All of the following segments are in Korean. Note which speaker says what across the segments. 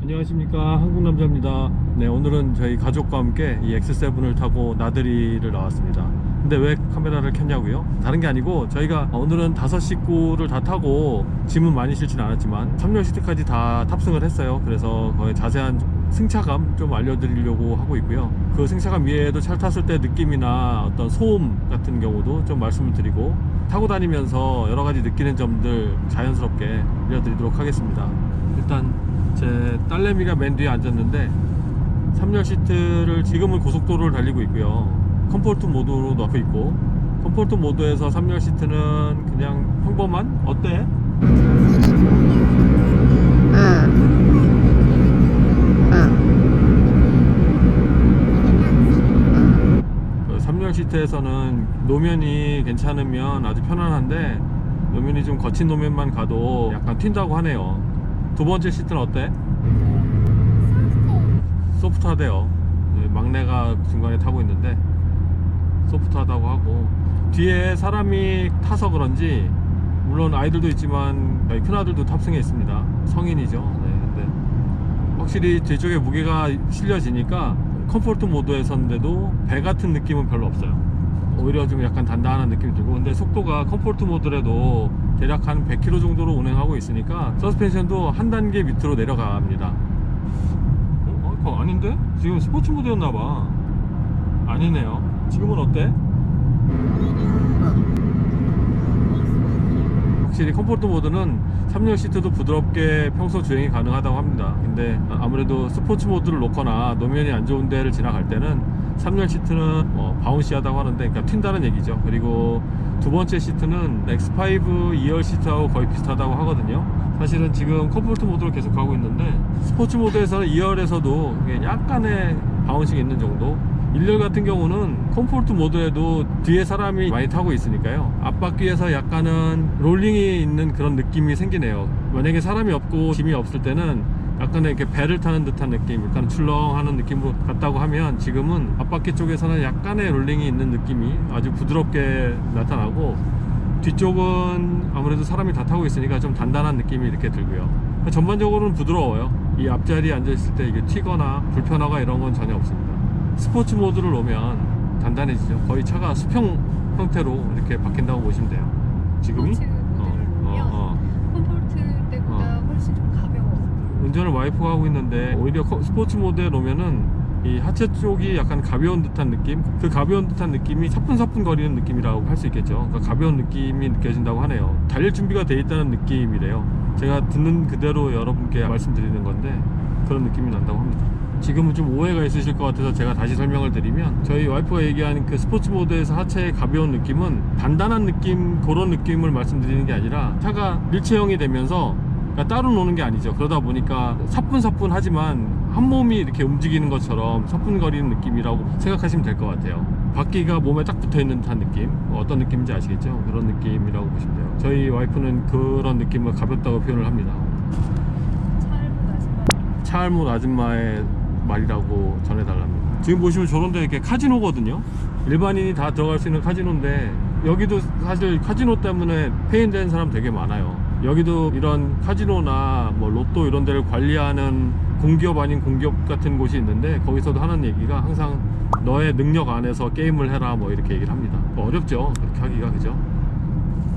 Speaker 1: 안녕하십니까, 한국남자입니다. 네, 오늘은 저희 가족과 함께 이 X7을 타고 나들이를 나왔습니다. 근데 왜 카메라를 켰냐고요? 다른 게 아니고 저희가 오늘은 5식구를 다 타고 짐은 많이 실진 않았지만 3열 시트까지 다 탑승을 했어요. 그래서 거의 자세한 승차감 좀 알려드리려고 하고 있고요. 그 승차감 위에도 차를 탔을 때 느낌이나 어떤 소음 같은 경우도 좀 말씀을 드리고, 타고 다니면서 여러 가지 느끼는 점들 자연스럽게 알려드리도록 하겠습니다. 일단 제 딸내미가 맨 뒤에 앉았는데 3열 시트를 지금은 고속도로를 달리고 있고요. 컴포트 모드로 넣고 있고, 컴포트 모드에서 3열 시트는 그냥 평범한, 어때? 3열 시트에서는 노면이 괜찮으면 아주 편안한데, 노면이 좀 거친 노면만 가도 약간 튄다고 하네요. 두 번째 시트는 어때? 소프트하대요. 막내가 중간에 타고 있는데 소프트하다고 하고, 뒤에 사람이 타서 그런지 물론 아이들도 있지만 저희 큰아들도 탑승해 있습니다. 성인이죠. 네, 근데 확실히 뒤쪽에 무게가 실려지니까 컴포트 모드에 섰는데도 배 같은 느낌은 별로 없어요. 오히려 좀 약간 단단한 느낌이 들고, 근데 속도가 컴포트 모드라도 대략 한 100km 정도로 운행하고 있으니까 서스펜션도 한 단계 밑으로 내려갑니다. 그거 아닌데? 지금 스포츠 모드였나봐. 아니네요. 지금은 어때? 확실히 컴포트 모드는 3열 시트도 부드럽게 평소 주행이 가능하다고 합니다. 근데 아무래도 스포츠 모드를 놓거나 노면이 안 좋은 데를 지나갈 때는 3열 시트는 바운시하다고 하는데, 그러니까 튄다는 얘기죠. 그리고 두 번째 시트는 X5 2열 시트하고 거의 비슷하다고 하거든요. 사실은 지금 컴포트 모드로 계속 가고 있는데, 스포츠 모드에서는 2열에서도 약간의 바운싱이 있는 정도. 1열 같은 경우는 컴포트 모드에도 뒤에 사람이 많이 타고 있으니까요, 앞바퀴에서 약간은 롤링이 있는 그런 느낌이 생기네요. 만약에 사람이 없고 짐이 없을 때는 약간의 이렇게 배를 타는 듯한 느낌, 약간 출렁하는 느낌으로 같다고 하면, 지금은 앞바퀴 쪽에서는 약간의 롤링이 있는 느낌이 아주 부드럽게 나타나고, 뒤쪽은 아무래도 사람이 다 타고 있으니까 좀 단단한 느낌이 이렇게 들고요. 전반적으로는 부드러워요. 이 앞자리에 앉아있을 때 이게 튀거나 불편하거나 이런 건 전혀 없습니다. 스포츠 모드를 놓으면 단단해지죠. 거의 차가 수평 형태로 이렇게 바뀐다고 보시면 돼요. 지금이?
Speaker 2: 스포츠 모드를 놓으면 컴포트 때보다 훨씬 좀 가벼워.
Speaker 1: 운전을 와이프가 하고 있는데, 오히려 스포츠 모드에 놓으면은 이 하체 쪽이 약간 가벼운 듯한 느낌, 그 가벼운 듯한 느낌이 사뿐사뿐 거리는 느낌이라고 할 수 있겠죠. 그러니까 가벼운 느낌이 느껴진다고 하네요. 달릴 준비가 돼 있다는 느낌이래요. 제가 듣는 그대로 여러분께 말씀드리는 건데 그런 느낌이 난다고 합니다. 지금은 좀 오해가 있으실 것 같아서 제가 다시 설명을 드리면, 저희 와이프가 얘기하는 그 스포츠 모드에서 하체의 가벼운 느낌은 단단한 느낌, 그런 느낌을 말씀드리는 게 아니라, 차가 일체형이 되면서 따로 노는 게 아니죠. 그러다 보니까 사뿐사뿐하지만 한 몸이 이렇게 움직이는 것처럼 사뿐거리는 느낌이라고 생각하시면 될 것 같아요. 바퀴가 몸에 딱 붙어있는 듯한 느낌, 어떤 느낌인지 아시겠죠? 그런 느낌이라고 보시면 돼요. 저희 와이프는 그런 느낌을 가볍다고 표현을 합니다. 차알못 아줌마의 말이라고 전해달랍니다. 지금 보시면 저런 데 이렇게 카지노거든요. 일반인이 다 들어갈 수 있는 카지노인데, 여기도 사실 카지노 때문에 폐인된 사람 되게 많아요. 여기도 이런 카지노나 뭐 로또 이런 데를 관리하는 공기업 아닌 공기업 같은 곳이 있는데, 거기서도 하는 얘기가 항상 너의 능력 안에서 게임을 해라, 뭐 이렇게 얘기를 합니다. 어렵죠, 그렇게 하기가. 그죠?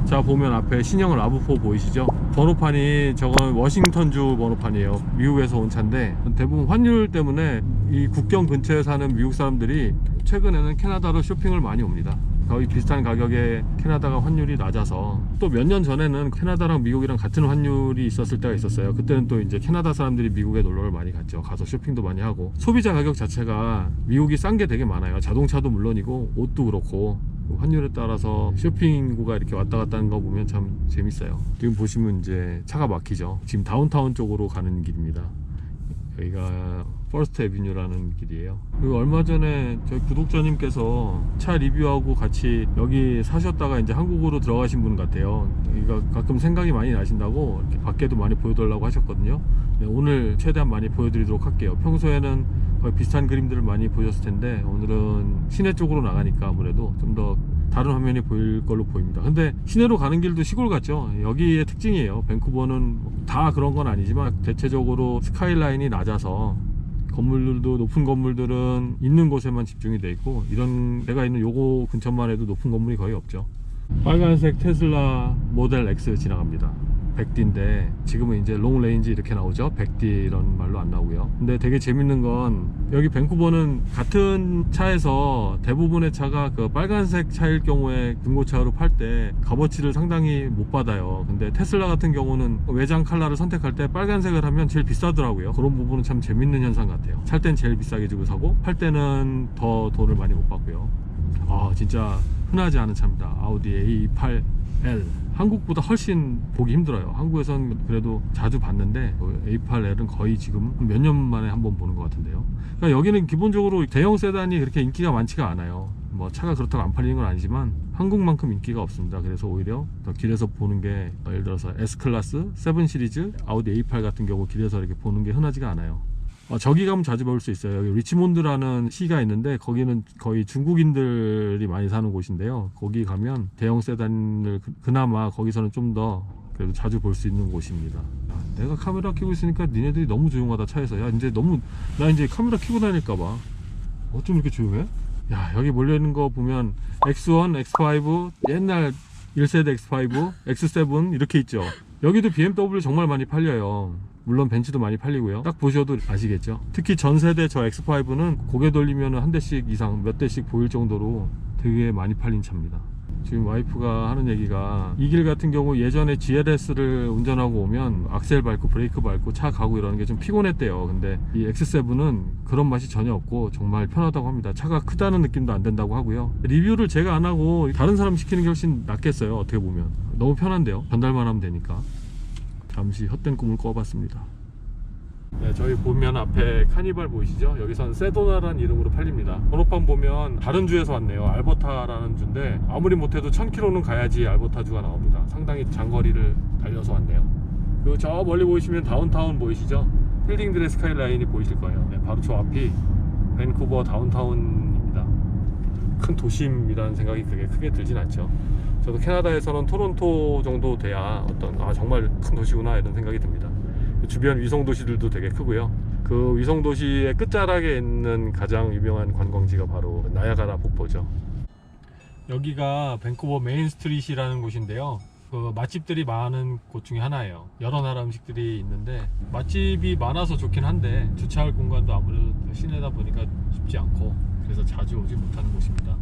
Speaker 1: 자, 보면 앞에 신형 라브4 보이시죠? 번호판이, 저건 워싱턴주 번호판이에요. 미국에서 온 차인데, 대부분 환율 때문에 이 국경 근처에 사는 미국 사람들이 최근에는 캐나다로 쇼핑을 많이 옵니다. 거의 비슷한 가격에 캐나다가 환율이 낮아서, 또 몇 년 전에는 캐나다랑 미국이랑 같은 환율이 있었을 때가 있었어요. 그때는 또 이제 캐나다 사람들이 미국에 놀러를 많이 갔죠. 가서 쇼핑도 많이 하고. 소비자 가격 자체가 미국이 싼 게 되게 많아요. 자동차도 물론이고 옷도 그렇고. 환율에 따라서 쇼핑구가 이렇게 왔다 갔다 하는 거 보면 참 재밌어요. 지금 보시면 이제 차가 막히죠. 지금 다운타운 쪽으로 가는 길입니다. 여기가 퍼스트 애비뉴라는 길이에요. 그리고 얼마 전에 저희 구독자님께서 차 리뷰하고 같이 여기 사셨다가 이제 한국으로 들어가신 분 같아요. 여기가 가끔 생각이 많이 나신다고 이렇게 밖에도 많이 보여달라고 하셨거든요. 네, 오늘 최대한 많이 보여드리도록 할게요. 평소에는 거의 비슷한 그림들을 많이 보셨을 텐데, 오늘은 시내 쪽으로 나가니까 아무래도 좀 더 다른 화면이 보일 걸로 보입니다. 근데 시내로 가는 길도 시골 같죠. 여기의 특징이에요. 밴쿠버는 다 그런 건 아니지만 대체적으로 스카이라인이 낮아서 건물들도, 높은 건물들은 있는 곳에만 집중이 돼 있고, 이런 내가 있는 요거 근처만 해도 높은 건물이 거의 없죠. 빨간색 테슬라 모델 X 지나갑니다. 100D인데 지금은 이제 롱 레인지 이렇게 나오죠. 100D 이런 말로 안 나오고요. 근데 되게 재밌는 건 여기 밴쿠버는 같은 차에서 대부분의 차가 그 빨간색 차일 경우에 중고차로 팔 때 값어치를 상당히 못 받아요. 근데 테슬라 같은 경우는 외장 컬러를 선택할 때 빨간색을 하면 제일 비싸더라고요. 그런 부분은 참 재밌는 현상 같아요. 살 땐 제일 비싸게 주고 사고 팔 때는 더 돈을 많이 못 받고요. 진짜 흔하지 않은 차입니다. 아우디 A8L. 한국보다 훨씬 보기 힘들어요. 한국에선 그래도 자주 봤는데 A8L은 거의 지금 몇 년 만에 한번 보는 것 같은데요. 그러니까 여기는 기본적으로 대형 세단이 그렇게 인기가 많지가 않아요. 뭐 차가 그렇다고 안 팔리는 건 아니지만 한국만큼 인기가 없습니다. 그래서 오히려 더 길에서 보는 게, 예를 들어서 S클래스, 7 시리즈, 아우디 A8 같은 경우 길에서 이렇게 보는 게 흔하지가 않아요. 저기 가면 자주 볼 수 있어요. 여기 리치몬드라는 시가 있는데 거기는 거의 중국인들이 많이 사는 곳인데요. 거기 가면 대형 세단을 그나마 거기서는 좀 더 그래도 자주 볼 수 있는 곳입니다. 내가 카메라 켜고 있으니까 니네들이 너무 조용하다 차에서. 야, 이제 너무 나 이제 카메라 켜고 다닐까봐. 어쩜 이렇게 조용해? 야, 여기 몰려있는 거 보면 X1, X5, 옛날 1세대 X5, X7 이렇게 있죠. 여기도 BMW 정말 많이 팔려요. 물론 벤츠도 많이 팔리고요. 딱 보셔도 아시겠죠. 특히 전세대 저 X5는 고개 돌리면 한 대씩 이상, 몇 대씩 보일 정도로 되게 많이 팔린 차입니다. 지금 와이프가 하는 얘기가, 이 길 같은 경우 예전에 GLS를 운전하고 오면 악셀 밟고 브레이크 밟고 차 가고 이러는 게 좀 피곤했대요. 근데 이 X7은 그런 맛이 전혀 없고 정말 편하다고 합니다. 차가 크다는 느낌도 안 든다고 하고요. 리뷰를 제가 안 하고 다른 사람 시키는 게 훨씬 낫겠어요. 어떻게 보면 너무 편한데요. 전달만 하면 되니까. 잠시 헛된 꿈을 꿔봤습니다. 네, 저희 보면 앞에 카니발 보이시죠? 여기선 세도나라는 이름으로 팔립니다. 번호판 보면 다른 주에서 왔네요. 알버타라는 주인데 아무리 못해도 1000km는 가야지 알버타주가 나옵니다. 상당히 장거리를 달려서 왔네요. 그리고 저 멀리 보이시면 다운타운 보이시죠? 힐딩드레 스카이라인이 보이실 거예요. 네, 바로 저 앞이 밴쿠버 다운타운입니다. 큰 도심이라는 생각이 그게 크게 들진 않죠. 저도 캐나다에서는 토론토 정도 돼야 정말 큰 도시구나 이런 생각이 듭니다. 주변 위성도시들도 되게 크고요. 그 위성도시의 끝자락에 있는 가장 유명한 관광지가 바로 나야가라 폭포죠. 여기가 밴쿠버 메인 스트릿이라는 곳인데요. 그 맛집들이 많은 곳 중에 하나예요. 여러 나라 음식들이 있는데 맛집이 많아서 좋긴 한데 주차할 공간도 아무래도 시내다 보니까 쉽지 않고, 그래서 자주 오지 못하는 곳입니다.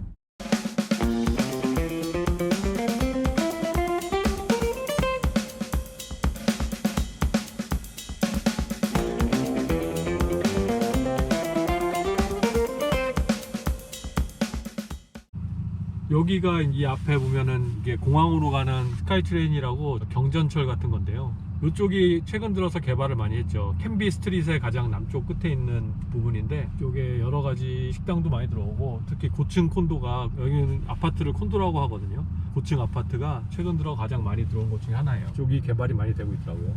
Speaker 1: 여기가 이 앞에 보면은 이게 공항으로 가는 스카이트레인이라고 경전철 같은 건데요. 이쪽이 최근 들어서 개발을 많이 했죠. 캔비 스트릿의 가장 남쪽 끝에 있는 부분인데, 이쪽에 여러 가지 식당도 많이 들어오고, 특히 고층 콘도가, 여기는 아파트를 콘도라고 하거든요. 고층 아파트가 최근 들어 가장 많이 들어온 곳 중에 하나예요. 이쪽이 개발이 많이 되고 있더라고요.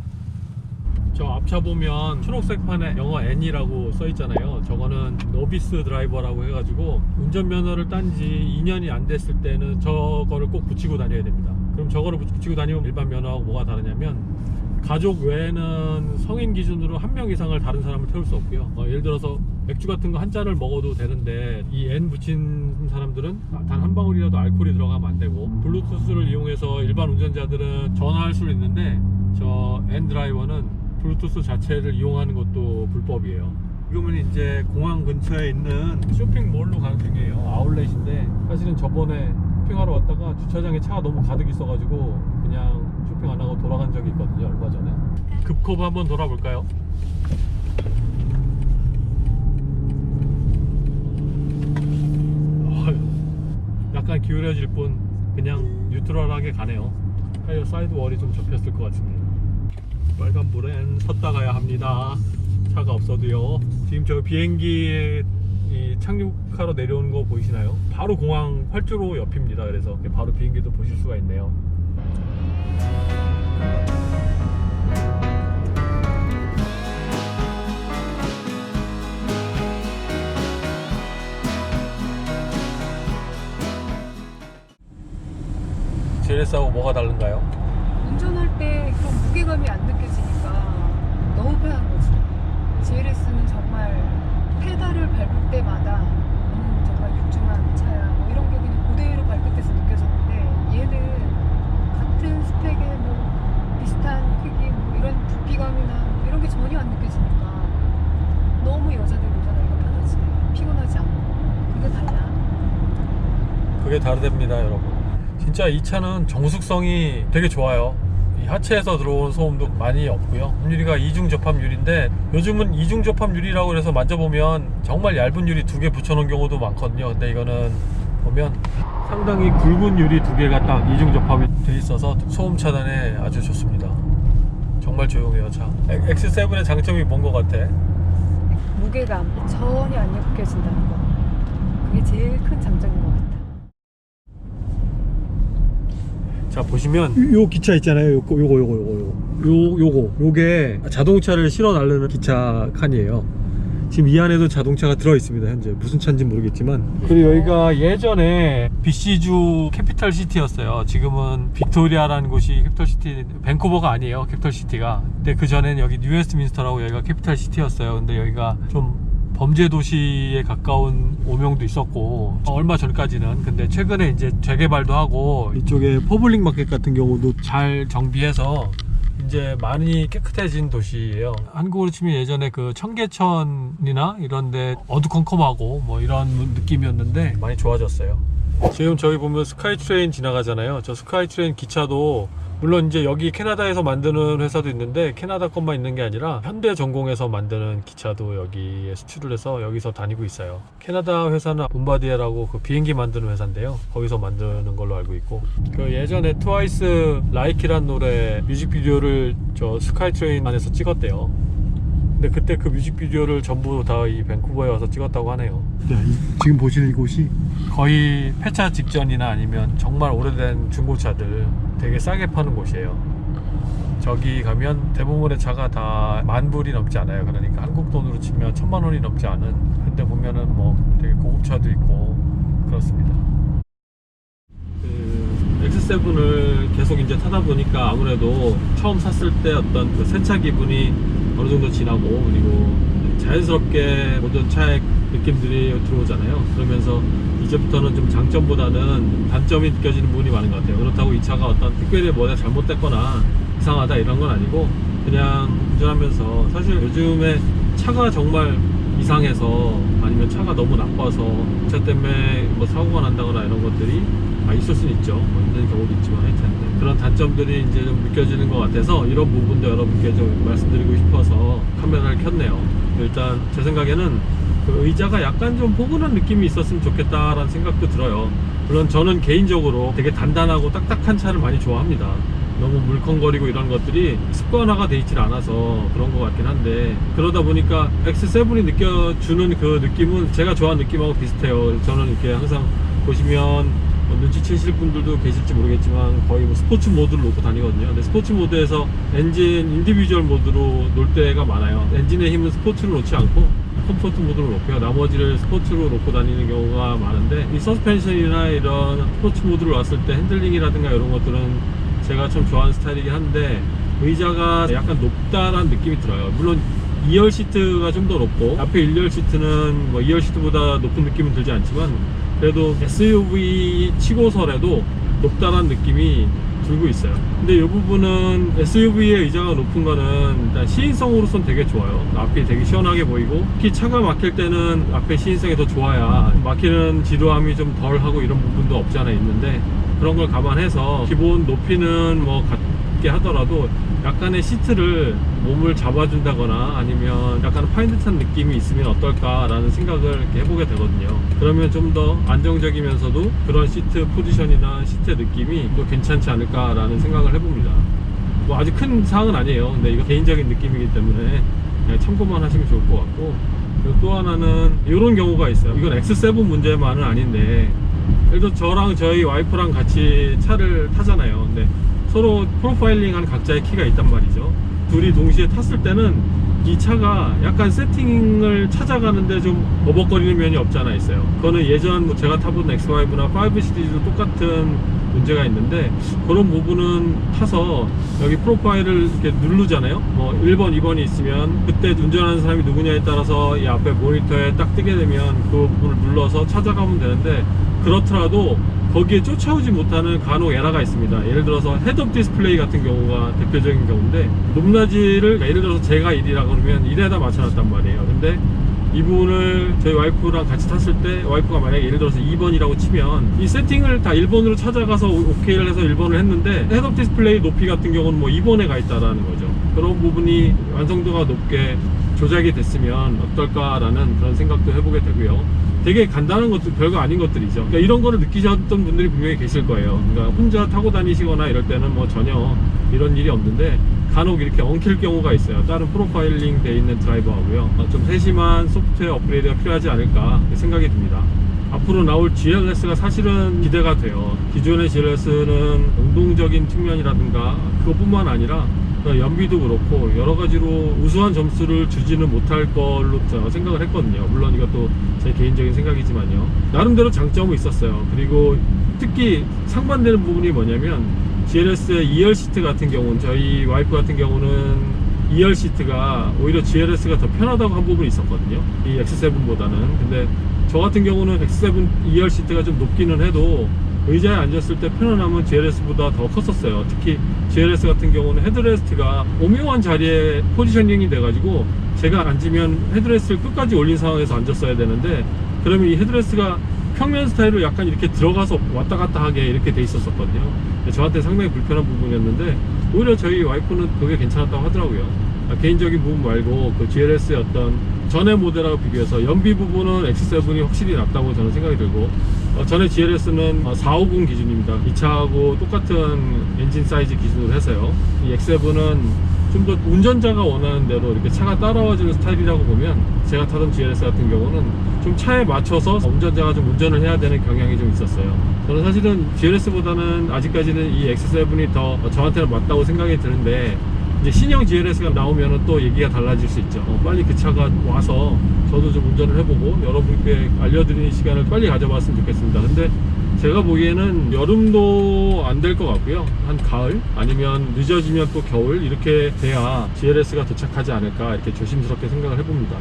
Speaker 1: 저 앞차 보면 초록색 판에 영어 N이라고 써 있잖아요. 저거는 노비스 드라이버라고 해가지고 운전면허를 딴 지 2년이 안 됐을 때는 저거를 꼭 붙이고 다녀야 됩니다. 그럼 저거를 붙이고 다니면 일반 면허하고 뭐가 다르냐면, 가족 외에는 성인 기준으로 한 명 이상을 다른 사람을 태울 수 없고요. 예를 들어서 맥주 같은 거 한 잔을 먹어도 되는데 이 N 붙인 사람들은 단 한 방울이라도 알코올이 들어가면 안 되고, 블루투스를 이용해서 일반 운전자들은 전화할 수 있는데 저 N 드라이버는 블루투스 자체를 이용하는 것도 불법이에요. 지금은 이제 공항 근처에 있는 쇼핑몰로 가는 중이에요. 아울렛인데 사실은 저번에 쇼핑하러 왔다가 주차장에 차가 너무 가득 있어가지고 그냥 쇼핑 안 하고 돌아간 적이 있거든요. 얼마 전에. 급컵 한번 돌아볼까요? 약간 기울여질 뿐 그냥 뉴트럴하게 가네요. 타이어 사이드 월이 좀 접혔을 것 같습니다. 빨간불엔 섰다 가야 합니다. 차가 없어도요. 지금 저 비행기 착륙하러 내려오는 거 보이시나요? 바로 공항 활주로 옆입니다. 그래서 바로 비행기도 보실 수가 있네요. GLS하고 뭐가 다른가요?
Speaker 2: 운전할 때 그런 무게감이 안 느껴지니까 너무 편한 거지. GLS는 정말 페달을 밟을 때마다 정말 육중한 차야. 뭐 이런 게 그냥 고대로 밟을 때서 느껴졌는데 얘는 같은 스펙에 뭐 비슷한 크기 뭐 이런 부피감이나 뭐 이런 게 전혀 안 느껴지니까 너무 여자들 운전하기가 편하지. 피곤하지 않고. 그게 달라.
Speaker 1: 그게 다르답니다, 여러분. 진짜 이 차는 정숙성이 되게 좋아요. 이 하체에서 들어오는 소음도 많이 없고요. 유리가 이중 접합 유리인데 요즘은 이중 접합 유리라고 해서 만져보면 정말 얇은 유리 2개 붙여놓은 경우도 많거든요. 근데 이거는 보면 상당히 굵은 유리 2개가 딱 이중 접합이 돼 있어서 소음 차단에 아주 좋습니다. 정말 조용해요, 차. X7의 장점이 뭔 것 같아?
Speaker 2: 무게감 전혀 안 느껴진다는 거. 그게 제일 큰 장점인 것 같아.
Speaker 1: 자, 보시면 요 기차 있잖아요. 요게 자동차를 실어 나르는 기차 칸이에요. 지금 이 안에도 자동차가 들어 있습니다. 현재 무슨 차인지 모르겠지만. 그리고 여기가 예전에 BC주 캐피털 시티였어요. 지금은 빅토리아라는 곳이 캐피털 시티, 밴쿠버가 아니에요, 캐피털 시티가. 근데 그 전에는 여기 뉴웨스트민스터라고 여기가 캐피털 시티였어요. 근데 여기가 좀 범죄 도시에 가까운 오명도 있었고 얼마 전까지는. 근데 최근에 이제 재개발도 하고 이쪽에 퍼블릭 마켓 같은 경우도 잘 정비해서 이제 많이 깨끗해진 도시예요. 한국으로 치면 예전에 그 청계천이나 이런데 어두컴컴하고 뭐 이런 느낌이었는데 많이 좋아졌어요. 지금 저희 보면 스카이트레인 지나가잖아요. 저 스카이트레인 기차도 물론 이제 여기 캐나다에서 만드는 회사도 있는데 캐나다 것만 있는 게 아니라 현대전공에서 만드는 기차도 여기에 수출을 해서 여기서 다니고 있어요. 캐나다 회사는 bombardier 그 비행기 만드는 회사인데요. 거기서 만드는 걸로 알고 있고, 그 예전에 트와이스 라이키란 노래 뮤직비디오를 저 스카이트레인 안에서 찍었대요. 근데 그때 그 뮤직비디오를 전부 다 이 밴쿠버에 와서 찍었다고 하네요.
Speaker 3: 네, 지금 보시는 이곳이
Speaker 1: 거의 폐차 직전이나 아니면 정말 오래된 중고차들 되게 싸게 파는 곳이에요. 저기 가면 대부분의 차가 다 10,000불이 넘지 않아요. 그러니까 한국 돈으로 치면 1,000,000원이 넘지 않은. 근데 보면은 뭐 되게 고급차도 있고 그렇습니다. X7을 계속 이제 타다 보니까 아무래도 처음 샀을 때 어떤 그 세차 기분이 어느 정도 지나고, 그리고 자연스럽게 모든 차의 느낌들이 들어오잖아요. 그러면서 이제부터는 좀 장점보다는 단점이 느껴지는 부분이 많은 것 같아요. 그렇다고 이 차가 어떤 특별히 뭐가 잘못됐거나 이상하다 이런 건 아니고, 그냥 운전하면서 사실 요즘에 차가 정말 이상해서 아니면 차가 너무 나빠서 차 때문에 뭐 사고가 난다거나 이런 것들이 있을 수는 있죠. 뭐 있는 경우도 있지만 하여튼 그런 단점들이 이제 좀 느껴지는 것 같아서 이런 부분도 여러분께 좀 말씀드리고 싶어서 카메라를 켰네요. 일단 제 생각에는 그 의자가 약간 좀 포근한 느낌이 있었으면 좋겠다라는 생각도 들어요. 물론 저는 개인적으로 되게 단단하고 딱딱한 차를 많이 좋아합니다. 너무 물컹거리고 이런 것들이 습관화가 돼 있질 않아서 그런 것 같긴 한데, 그러다 보니까 X7이 느껴주는 그 느낌은 제가 좋아하는 느낌하고 비슷해요. 저는 이렇게 항상 보시면 눈치채실 분들도 계실지 모르겠지만 거의 뭐 스포츠 모드를 놓고 다니거든요. 근데 스포츠 모드에서 엔진 인디비주얼 모드로 놓을 때가 많아요. 엔진의 힘은 스포츠로 놓지 않고 컴포트 모드로 놓고요. 나머지를 스포츠로 놓고 다니는 경우가 많은데, 이 서스펜션이나 이런 스포츠 모드로 놨을 때 핸들링이라든가 이런 것들은 제가 참 좋아하는 스타일이긴 한데, 의자가 약간 높다라는 느낌이 들어요. 물론 2열 시트가 좀 더 높고 앞에 1열 시트는 뭐 2열 시트보다 높은 느낌은 들지 않지만 그래도 SUV 치고서라도 높다라는 느낌이 들고 있어요. 근데 이 부분은 SUV의 의자가 높은 거는 일단 시인성으로선 되게 좋아요. 앞이 되게 시원하게 보이고, 특히 차가 막힐 때는 앞에 시인성이 더 좋아야 막히는 지루함이 좀 덜하고 이런 부분도 없지 않아 있는데, 그런 걸 감안해서 기본 높이는 뭐 같게 하더라도 약간의 시트를 몸을 잡아준다거나 아니면 약간 파인 듯한 느낌이 있으면 어떨까라는 생각을 이렇게 해보게 되거든요. 그러면 좀 더 안정적이면서도 그런 시트 포지션이나 시트 느낌이 또 괜찮지 않을까라는 생각을 해봅니다. 뭐 아주 큰 사항은 아니에요. 근데 이거 개인적인 느낌이기 때문에 그냥 참고만 하시면 좋을 것 같고, 그리고 또 하나는 이런 경우가 있어요. 이건 X7 문제만은 아닌데, 예를 들어 저랑 저희 와이프랑 같이 차를 타잖아요. 근데 서로 프로파일링한 각자의 키가 있단 말이죠. 둘이 동시에 탔을 때는 이 차가 약간 세팅을 찾아가는데 좀 버벅거리는 면이 없지 않아 있어요. 그거는 예전 제가 타본 X5나 5 시리즈도 똑같은 문제가 있는데, 그런 부분은 타서 여기 프로파일을 이렇게 누르잖아요. 뭐 1번, 2번이 있으면 그때 운전하는 사람이 누구냐에 따라서 이 앞에 모니터에 딱 뜨게 되면 그 부분을 눌러서 찾아가면 되는데, 그렇더라도 거기에 쫓아오지 못하는 간혹 에러가 있습니다. 예를 들어서 헤드업 디스플레이 같은 경우가 대표적인 경우인데, 높낮이를 예를 들어서 제가 1이라 그러면 1에다 맞춰놨단 말이에요. 근데 이 부분을 저희 와이프랑 같이 탔을 때, 와이프가 만약에 예를 들어서 2번이라고 치면 이 세팅을 다 1번으로 찾아가서 오케이를 해서 1번을 했는데, 헤드업 디스플레이 높이 같은 경우는 뭐 2번에 가 있다라는 거죠. 그런 부분이 완성도가 높게 조작이 됐으면 어떨까라는 그런 생각도 해보게 되고요. 되게 간단한 것들, 별거 아닌 것들이죠. 그러니까 이런 거를 느끼셨던 분들이 분명히 계실 거예요. 그러니까 혼자 타고 다니시거나 이럴 때는 뭐 전혀 이런 일이 없는데, 간혹 이렇게 엉킬 경우가 있어요. 다른 프로파일링 돼 있는 드라이버하고요. 좀 세심한 소프트웨어 업그레이드가 필요하지 않을까 생각이 듭니다. 앞으로 나올 GLS가 사실은 기대가 돼요. 기존의 GLS는 운동적인 측면이라든가 그것뿐만 아니라 연비도 그렇고 여러 가지로 우수한 점수를 주지는 못할 걸로 생각을 했거든요. 물론 이것도 제 개인적인 생각이지만요. 나름대로 장점은 있었어요. 그리고 특히 상반되는 부분이 뭐냐면, GLS의 2열 시트 같은 경우는, 저희 와이프 같은 경우는 2열 시트가 오히려 GLS가 더 편하다고 한 부분이 있었거든요. 이 X7보다는. 근데 저 같은 경우는 X7 2열 시트가 좀 높기는 해도 의자에 앉았을 때 편안함은 GLS보다 더 컸었어요. 특히 GLS 같은 경우는 헤드레스트가 오묘한 자리에 포지셔닝이 돼가지고 제가 앉으면 헤드레스트를 끝까지 올린 상황에서 앉았어야 되는데, 그러면 이 헤드레스트가 평면 스타일로 약간 이렇게 들어가서 왔다 갔다 하게 이렇게 돼 있었거든요. 저한테 상당히 불편한 부분이었는데, 오히려 저희 와이프는 그게 괜찮았다고 하더라고요. 개인적인 부분 말고 그 GLS의 어떤 전의 모델하고 비교해서 연비 부분은 X7이 확실히 낫다고 저는 생각이 들고, 전에 GLS는 450 기준입니다. 이 차하고 똑같은 엔진 사이즈 기준으로 해서요. 이 X7은 좀 더 운전자가 원하는 대로 이렇게 차가 따라와주는 스타일이라고 보면, 제가 타던 GLS 같은 경우는 좀 차에 맞춰서 운전자가 좀 운전을 해야 되는 경향이 좀 있었어요. 저는 사실은 GLS보다는 아직까지는 이 X7이 더 저한테는 맞다고 생각이 드는데, 이제 신형 GLS가 나오면 또 얘기가 달라질 수 있죠. 빨리 그 차가 와서 저도 좀 운전을 해보고 여러분께 알려드리는 시간을 빨리 가져봤으면 좋겠습니다. 근데 제가 보기에는 여름도 안 될 것 같고요. 한 가을 아니면 늦어지면 또 겨울 이렇게 돼야 GLS가 도착하지 않을까, 이렇게 조심스럽게 생각을 해봅니다.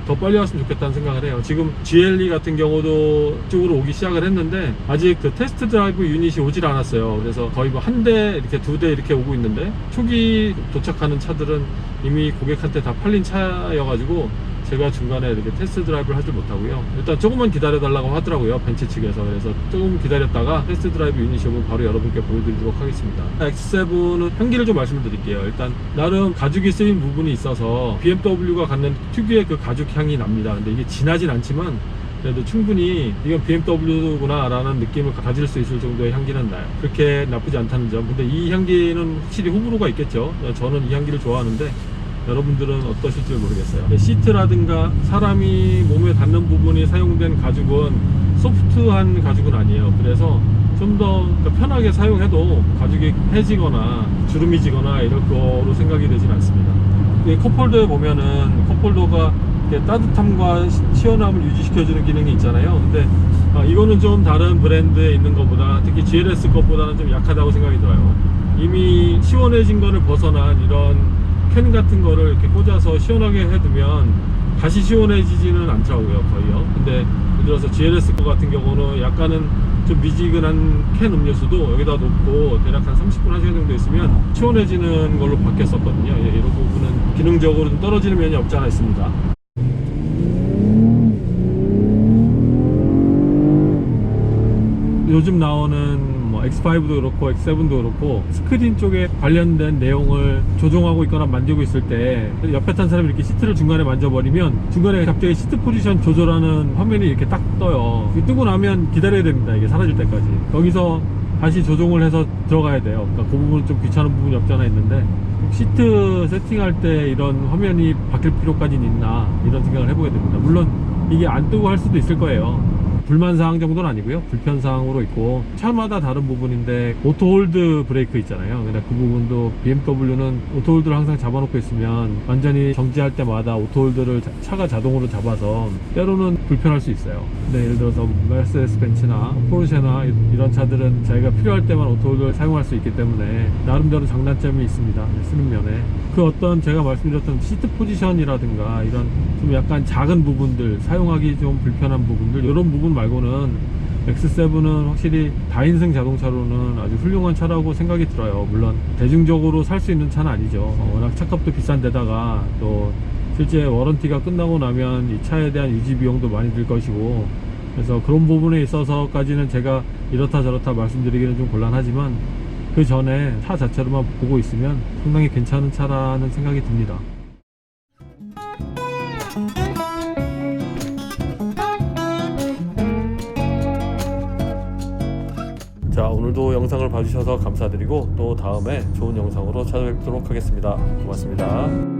Speaker 1: 더 빨리 왔으면 좋겠다는 생각을 해요. 지금 GLE 같은 경우도 이쪽으로 오기 시작을 했는데, 아직 그 테스트 드라이브 유닛이 오질 않았어요. 그래서 거의 뭐 한 대, 이렇게 두 대 이렇게 오고 있는데, 초기 도착하는 차들은 이미 고객한테 다 팔린 차여가지고 제가 중간에 이렇게 테스트 드라이브를 하지 못하고요. 일단 조금만 기다려달라고 하더라고요, 벤츠 측에서. 그래서 조금 기다렸다가 테스트 드라이브 유닛이 오면 바로 여러분께 보여드리도록 하겠습니다. X7은 향기를 좀 말씀을 드릴게요. 일단 나름 가죽이 쓰인 부분이 있어서 BMW가 갖는 특유의 그 가죽 향이 납니다. 근데 이게 진하진 않지만 그래도 충분히 이건 BMW구나 라는 느낌을 가질 수 있을 정도의 향기는 나요. 그렇게 나쁘지 않다는 점. 근데 이 향기는 확실히 호불호가 있겠죠. 저는 이 향기를 좋아하는데 여러분들은 어떠실지 모르겠어요. 시트라든가 사람이 몸에 닿는 부분이 사용된 가죽은 소프트한 가죽은 아니에요. 그래서 좀 더 편하게 사용해도 가죽이 해지거나 주름이 지거나 이럴 거로 생각이 되진 않습니다. 컵홀더에 보면은 컵홀더가 따뜻함과 시원함을 유지시켜주는 기능이 있잖아요. 근데 이거는 좀 다른 브랜드에 있는 것보다, 특히 GLS 것보다는 좀 약하다고 생각이 들어요. 이미 시원해진 거를 벗어난 이런 캔 같은 거를 이렇게 꽂아서 시원하게 해두면 다시 시원해지지는 않더라고요, 거의요. 근데 예를 들어서 GLS 거 같은 경우는 약간은 좀 미지근한 캔 음료수도 여기다 놓고 대략 한 30분, 1시간 정도 있으면 시원해지는 걸로 바뀌었었거든요. 이런 부분은 기능적으로 좀 떨어지는 면이 없지 않아 있습니다. 요즘 나오는 뭐 X5도 그렇고 X7도 그렇고 스크린 쪽에 관련된 내용을 조정하고 있거나 만지고 있을 때 옆에 탄 사람이 이렇게 시트를 중간에 만져버리면 중간에 갑자기 시트 포지션 조절하는 화면이 이렇게 딱 떠요. 뜨고 나면 기다려야 됩니다. 이게 사라질 때까지. 여기서 다시 조정을 해서 들어가야 돼요. 그러니까 그 부분은 좀 귀찮은 부분이 없지 않아 있는데, 시트 세팅할 때 이런 화면이 바뀔 필요까지는 있나, 이런 생각을 해보게 됩니다. 물론 이게 안 뜨고 할 수도 있을 거예요. 불만사항 정도는 아니고요, 불편사항으로 있고, 차마다 다른 부분인데 오토홀드 브레이크 있잖아요. 근데 그 부분도 BMW는 오토홀드를 항상 잡아놓고 있으면 완전히 정지할 때마다 오토홀드를 차가 자동으로 잡아서 때로는 불편할 수 있어요. 근데 예를 들어서 메르세데스 벤츠나 포르쉐나 이런 차들은 자기가 필요할 때만 오토홀드를 사용할 수 있기 때문에 나름대로 장단점이 있습니다, 쓰는 면에. 그 어떤 제가 말씀드렸던 시트 포지션이라든가 이런 좀 약간 작은 부분들, 사용하기 좀 불편한 부분들, 이런 부분 말고는 X7은 확실히 다인승 자동차로는 아주 훌륭한 차라고 생각이 들어요. 물론 대중적으로 살 수 있는 차는 아니죠. 워낙 차값도 비싼 데다가 또 실제 워런티가 끝나고 나면 이 차에 대한 유지 비용도 많이 들 것이고, 그래서 그런 부분에 있어서까지는 제가 이렇다 저렇다 말씀드리기는 좀 곤란하지만 그 전에 차 자체로만 보고 있으면 상당히 괜찮은 차라는 생각이 듭니다. 자, 오늘도 영상을 봐주셔서 감사드리고 또 다음에 좋은 영상으로 찾아뵙도록 하겠습니다. 고맙습니다.